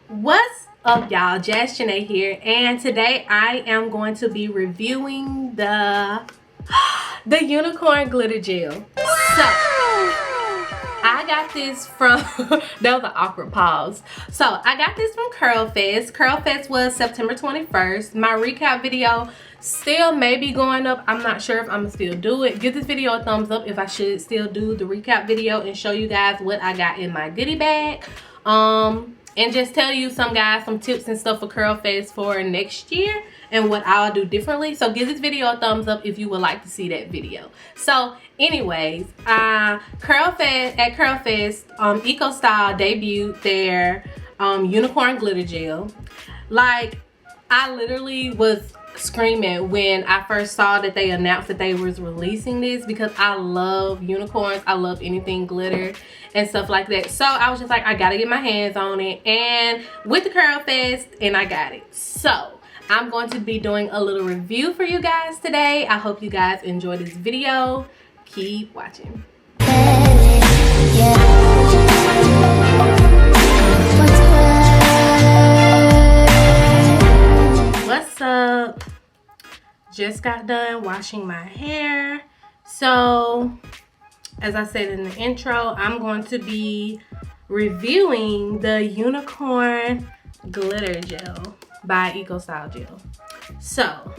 What's up, y'all? JazzJanay here, and today I am going to be reviewing the unicorn glitter gel. So I got this from that was an awkward pause. So I got this from Curl Fest. Curl Fest was September 21st. My recap video still may be going up. I'm not sure if I'm gonna still do it. Give this video a thumbs up if I should still do the recap video and show you guys what I got in my goodie bag. And just tell you some tips and stuff for Curl Fest for next year and what I'll do differently. So give this video a thumbs up if you would like to see that video. So anyways, Curl Fest, Eco Style debuted their unicorn glitter gel. Like, I literally was screaming when I first saw that they announced that they was releasing this, because I love unicorns. I love anything glitter and stuff like that. So I was just like, I gotta get my hands on it, and with the Curl Fest, and I got it. So I'm going to be doing a little review for you guys today. I hope you guys enjoy this video. Keep watching. What's up? Just got done washing my hair. So as I said in the intro, I'm going to be reviewing the unicorn glitter gel by Eco Style Gel. So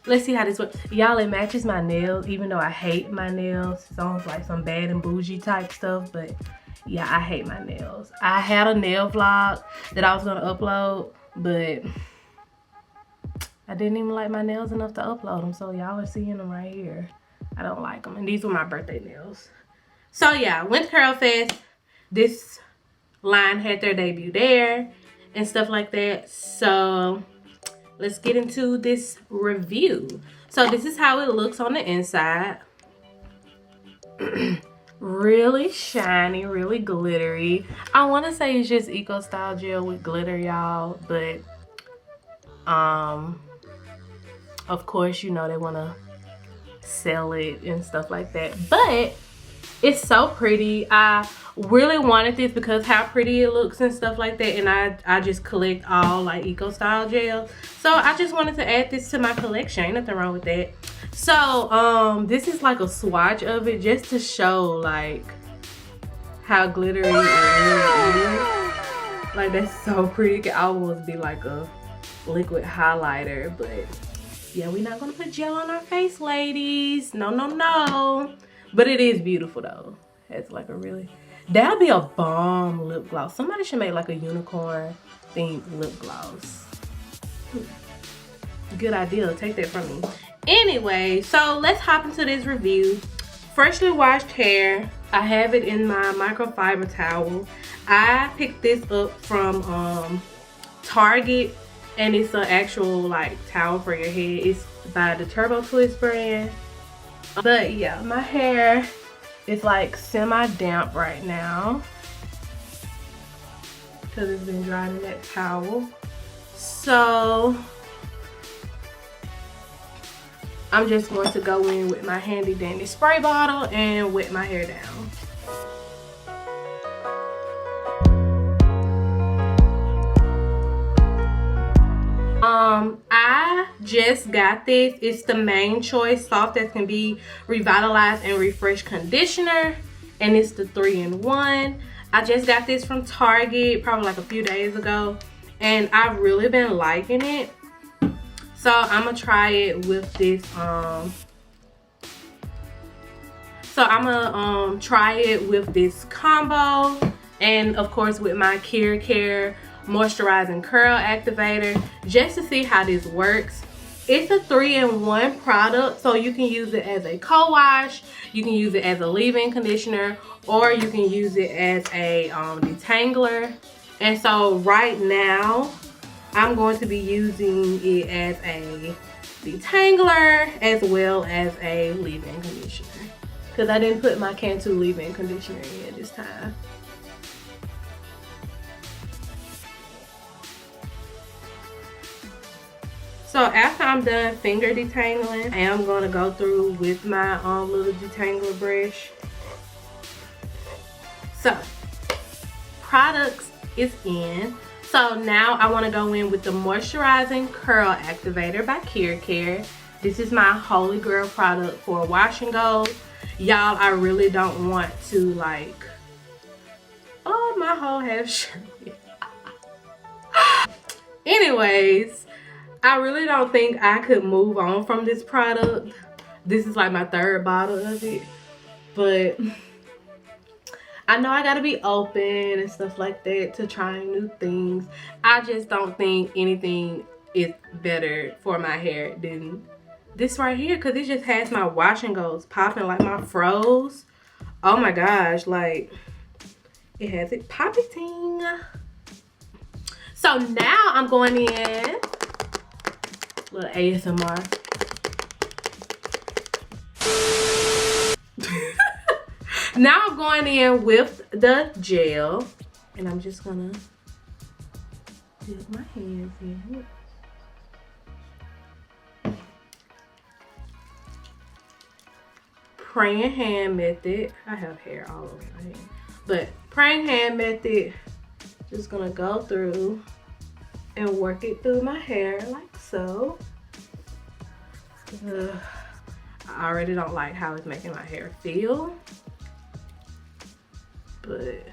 let's see how this works. Y'all, it matches my nails, even though I hate my nails. It's almost like some bad and bougie type stuff, but yeah, I hate my nails. I had a nail vlog that I was gonna upload, but I didn't even like my nails enough to upload them, so y'all are seeing them right here. I don't like them, and these were my birthday nails. So yeah, went to Curl Fest. This line had their debut there and stuff like that. So let's get into this review. So this is how it looks on the inside. Really shiny, really glittery. I want to say it's just Eco Style Gel with glitter, y'all, but of course, you know, they want to sell it and stuff like that, but it's so pretty. I really wanted this because how pretty it looks and stuff like that, and I just collect all like Eco Style Gel, so I just wanted to add this to my collection. Ain't nothing wrong with that. So this is like a swatch of it just to show like how glittery it really is. Like, that's so pretty. It could almost be like a liquid highlighter, but yeah, we're not gonna put gel on our face, ladies. No, no, no. But it is beautiful though. It's like a really, that'll be a bomb lip gloss. Somebody should make like a unicorn themed lip gloss. Good idea. Take that from me. Anyway, so let's hop into this review. Freshly washed hair. I have it in my microfiber towel. I picked this up from Target, and it's an actual like towel for your head. It's by the Turbo Twist brand. But yeah, my hair is like semi-damp right now because it's been drying in that towel. So I'm just going to go in with my handy dandy spray bottle and wet my hair down. I just got this. It's the Main Choice Soft as Can Be Revitalized and Refresh Conditioner, and it's the 3-in-1. I just got this from Target probably like a few days ago, and I've really been liking it. So I'm gonna try it with this try it with this combo, and of course with my Care moisturizing curl activator, just to see how this works. It's a 3-in-1 product, so you can use it as a co-wash, you can use it as a leave-in conditioner, or you can use it as a detangler. And so right now I'm going to be using it as a detangler as well as a leave-in conditioner, because I didn't put my Cantu leave-in conditioner in this time. So after I'm done finger detangling, I am going to go through with my little detangler brush. So products is in. So now I want to go in with the Moisturizing Curl Activator by Care. This is my holy grail product for wash and go. Y'all, I really don't want to like, oh, my whole hair shirtless. Anyways, I really don't think I could move on from this product. This is like my third bottle of it. But I know I gotta be open and stuff like that to trying new things. I just don't think anything is better for my hair than this right here, because it just has my wash and goes popping, like my froze. Oh my gosh, like it has it popping. So now I'm going in, little ASMR. Now I'm going in with the gel, and I'm just gonna dip my hands in. Praying hand method. I have hair all over my hand, but praying hand method. Just gonna go through and work it through my hair like so. I already don't like how it's making my hair feel, but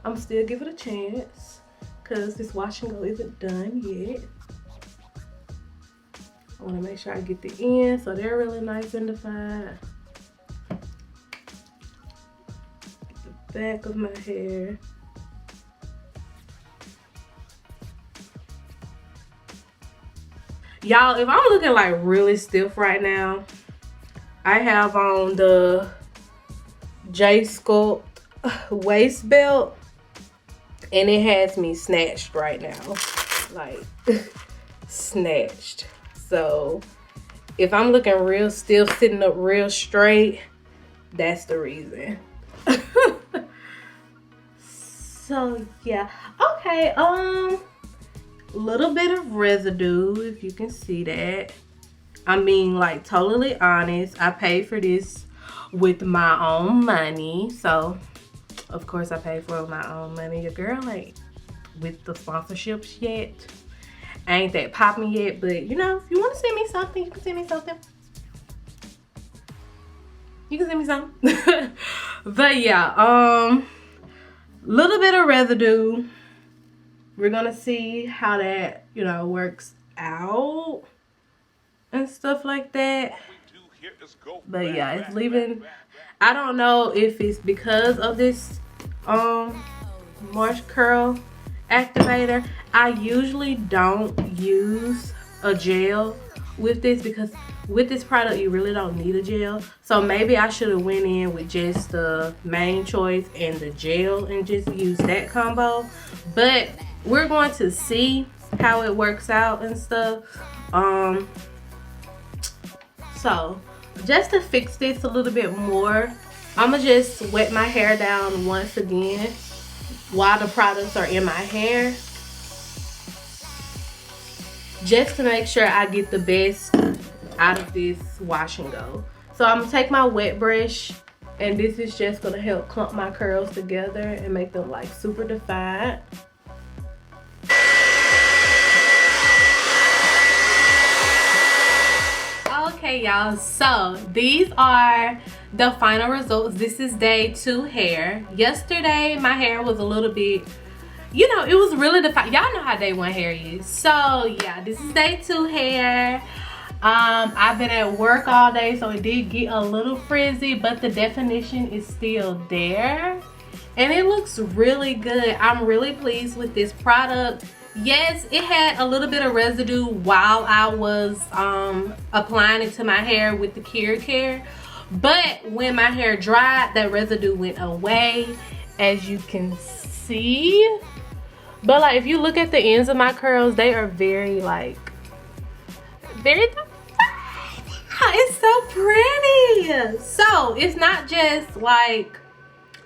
I'm still give it a chance because this wash and go isn't done yet. I want to make sure I get the ends so they're really nice and defined. Get the back of my hair. Y'all, if I'm looking like really stiff right now, I have on the J Sculpt waist belt, and it has me snatched right now, like snatched. So if I'm looking real stiff, sitting up real straight, that's the reason. So yeah, okay, little bit of residue, if you can see that. I mean, like, totally honest, I paid for this with my own money, so of course I paid for my own money. Your girl ain't with the sponsorships yet, ain't that popping yet, but you know, if you want to send me something, you can send me something. You can send me something. But yeah, little bit of residue. We're gonna see how that, you know, works out and stuff like that. But yeah, it's leaving. I don't know if it's because of this Marsh Curl Activator. I usually don't use a gel with this because with this product you really don't need a gel. So maybe I should have went in with just the main choice and the gel and just use that combo. But we're going to see how it works out and stuff. So just to fix this a little bit more, I'm gonna just wet my hair down once again while the products are in my hair, just to make sure I get the best out of this wash and go. So I'm gonna take my wet brush, and this is just gonna help clump my curls together and make them like super defined. Okay y'all, so these are the final results. This is day 2 hair. Yesterday my hair was a little bit, you know, it was really defined. Y'all know how day 1 hair is. So yeah, this is day 2 hair. I've been at work all day, so it did get a little frizzy, but the definition is still there and it looks really good. I'm really pleased with this product. Yes, it had a little bit of residue while I was applying it to my hair with the Care, but when my hair dried, that residue went away, as you can see. But like, if you look at the ends of my curls, they are very like, very defined. It's so pretty. So it's not just like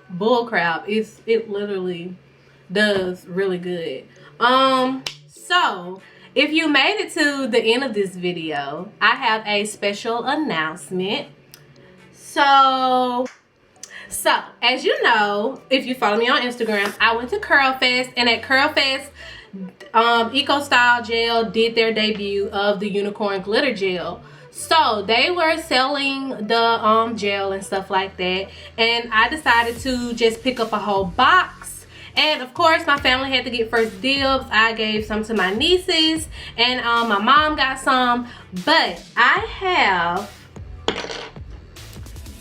bull crap. It literally does really good. So if you made it to the end of this video, I have a special announcement. So as you know, if you follow me on Instagram, I went to Curl Fest, and at Curl Fest Eco Style Gel did their debut of the unicorn glitter gel. So they were selling the gel and stuff like that, and I decided to just pick up a whole box. And of course my family had to get first dibs. I gave some to my nieces, and my mom got some, but I have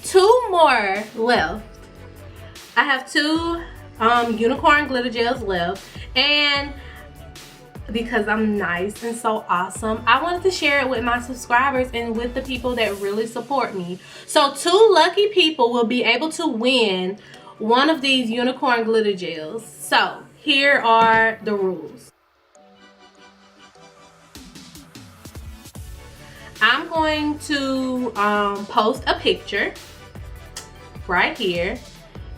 2 more left. I have 2 unicorn glitter gels left, and because I'm nice and so awesome, I wanted to share it with my subscribers and with the people that really support me. So 2 lucky people will be able to win one of these unicorn glitter gels. So here are the rules. I'm going to post a picture right here,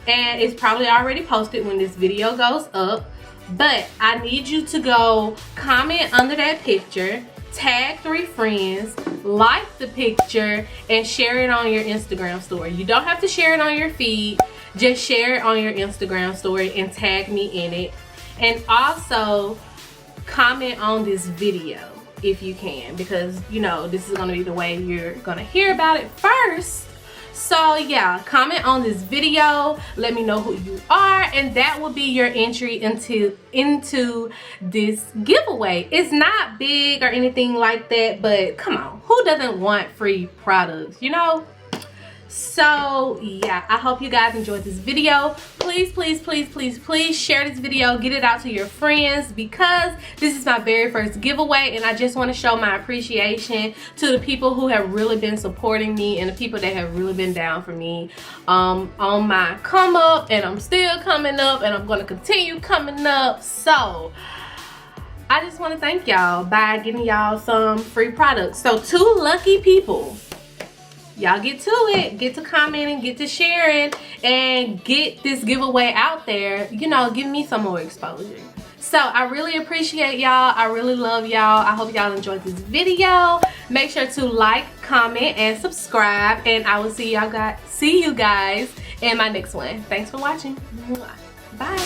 and it's probably already posted when this video goes up, but I need you to go comment under that picture, tag 3 friends, like the picture, and share it on your Instagram story. You don't have to share it on your feed, just share it on your Instagram story and tag me in it. And also comment on this video if you can, because you know this is going to be the way you're going to hear about it first. So yeah, comment on this video, let me know who you are, and that will be your entry into this giveaway. It's not big or anything like that, but come on, who doesn't want free products, you know? So yeah, I hope you guys enjoyed this video. Please, please, please, please, please share this video, get it out to your friends, because this is my very first giveaway, and I just want to show my appreciation to the people who have really been supporting me and the people that have really been down for me on my come up, and I'm still coming up, and I'm going to continue coming up. So I just want to thank y'all by giving y'all some free products. So 2 lucky people, y'all get to it, get to commenting, get to sharing, and get this giveaway out there. You know, give me some more exposure. So I really appreciate y'all. I really love y'all. I hope y'all enjoyed this video. Make sure to like, comment, and subscribe, and I will see you guys in my next one. Thanks for watching. Bye.